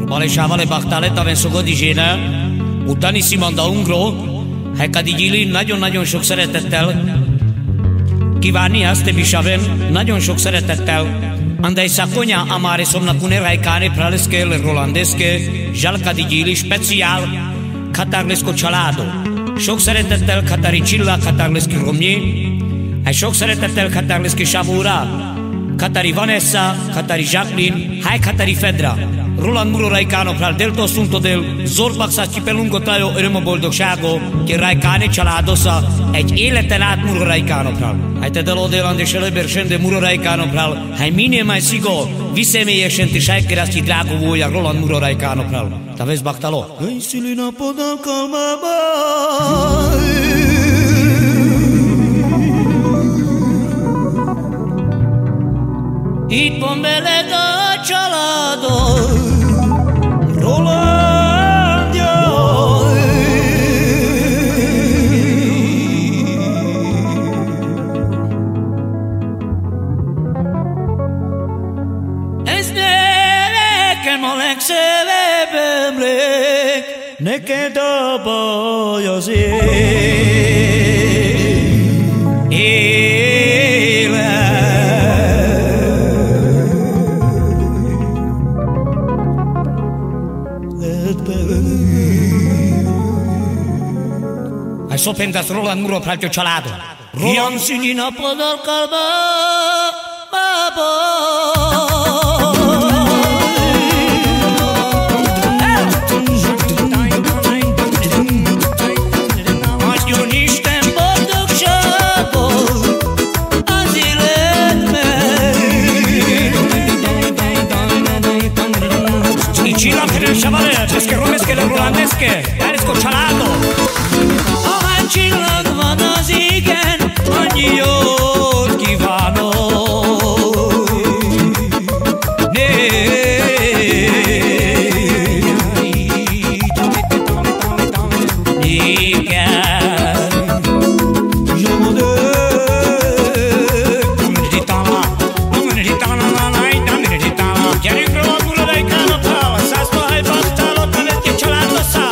Male shavale baktale taven sogo dizsene, utáni Simanda Ungro, Hekadi Gyili nagyon-nagyon sok szeretettel kívánni azt, Bishaven, nagyon sok szeretettel Andai Sakonya amare somnacune raicane praleske rolandeske, Jalkadi Gyili speciál Katarlesco családо. Sok szeretettel Katari Csilla, Katarleschi Romnyi, sok szeretettel Katarleschi Savura, Katari Vanessa, Katari Jacqueline, hai Katari Fedra. Roland Muro Raicano pral delto assunto del Zorbax archipelungo tayo öröm boldogságo, ki Raicane családosa egy életen át Muro Raicano pral. Hai te delodélan de celebersen de Muro Raicano pral, hai minél mai szigo, viszemélyesen ti sajkeraszti drágovója Roland Muro Raicano pral. Ta vesz baktalo? Hai szülina podal kalmába. Itt van veled a családod, Roland, jaj. Ez nekem a legszebb emlék, neked a baj az So pentru Roland Muro pral családod. Iam szüli napodal kalba, baba. Adjon Isten boldogságot az életben. I Csilla per Shavale, pesche romesche le rolandesche, Eresco családо. Csillag van az égen, annyi jót kívánok. Gyerünk Roland Muro Raicano pral, szászba hai baktalot, nevetke családosza.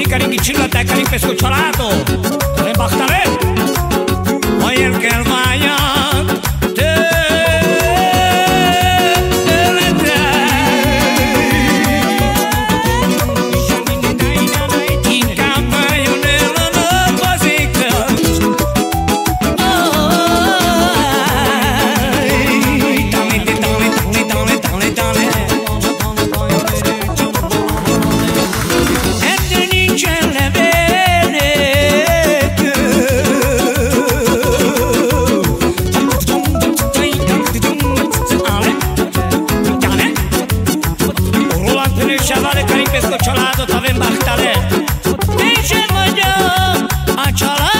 Caringi Csilla, te caringi pesco családо. Te baktale, majd el kell váljak tőledre. Inkább jön el a nap az égtől. Családot, ha ven baktale, és én vagyok a család.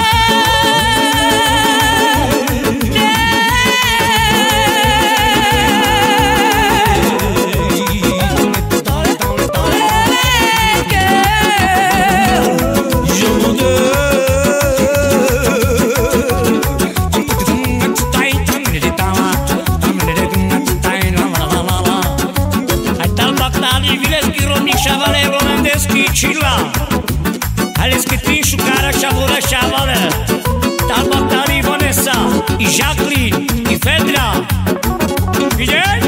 Csilla, Aleski Trinsu, Cara Savura Shavale, Talbaktali Vanessa, i Jacqueline, i Fedra. Figyelj!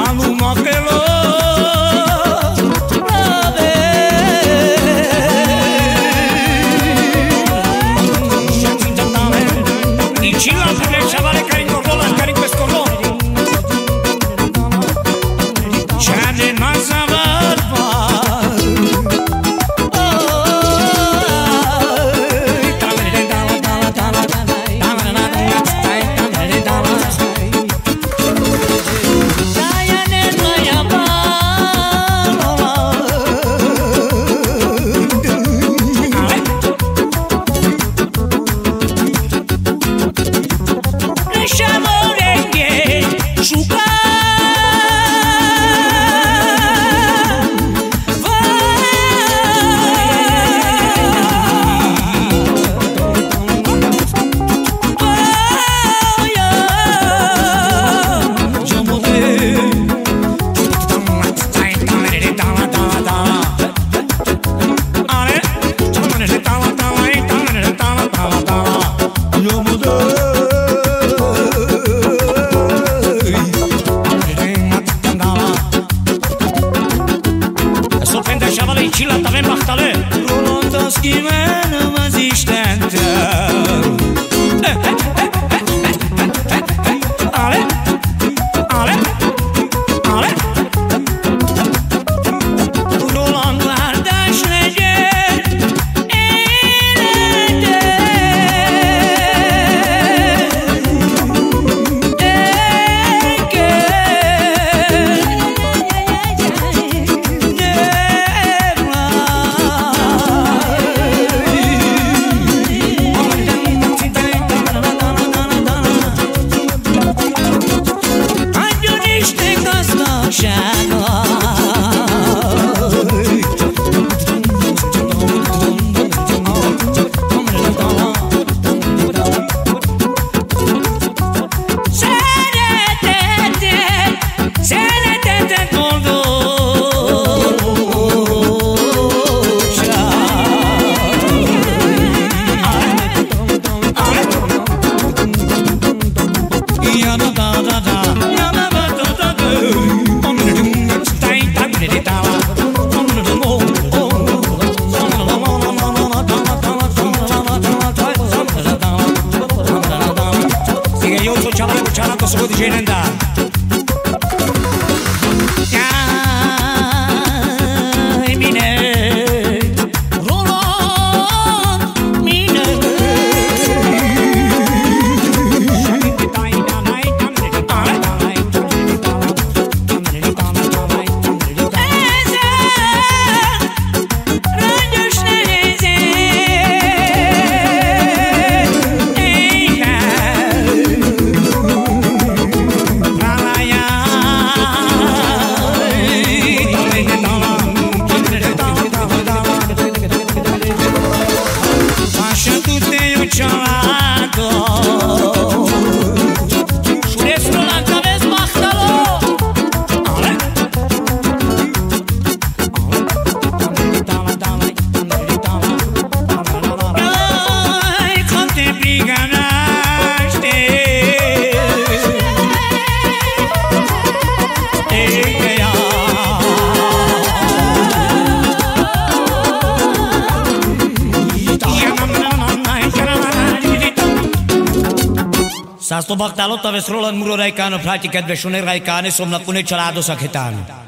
Anu Makelo, i Csilla, Pune Shavale, Caringo Roland, Caringo Pescolon. Hai, ci la tavem bachtale Rolando schimene mă ziștentă Ale, ale, ale Rolando ardaș leger Sono di Genenda Sa sto baktalo ta vesrolan muro raikano prati kedve shune raikane somna kune chalado sakhetan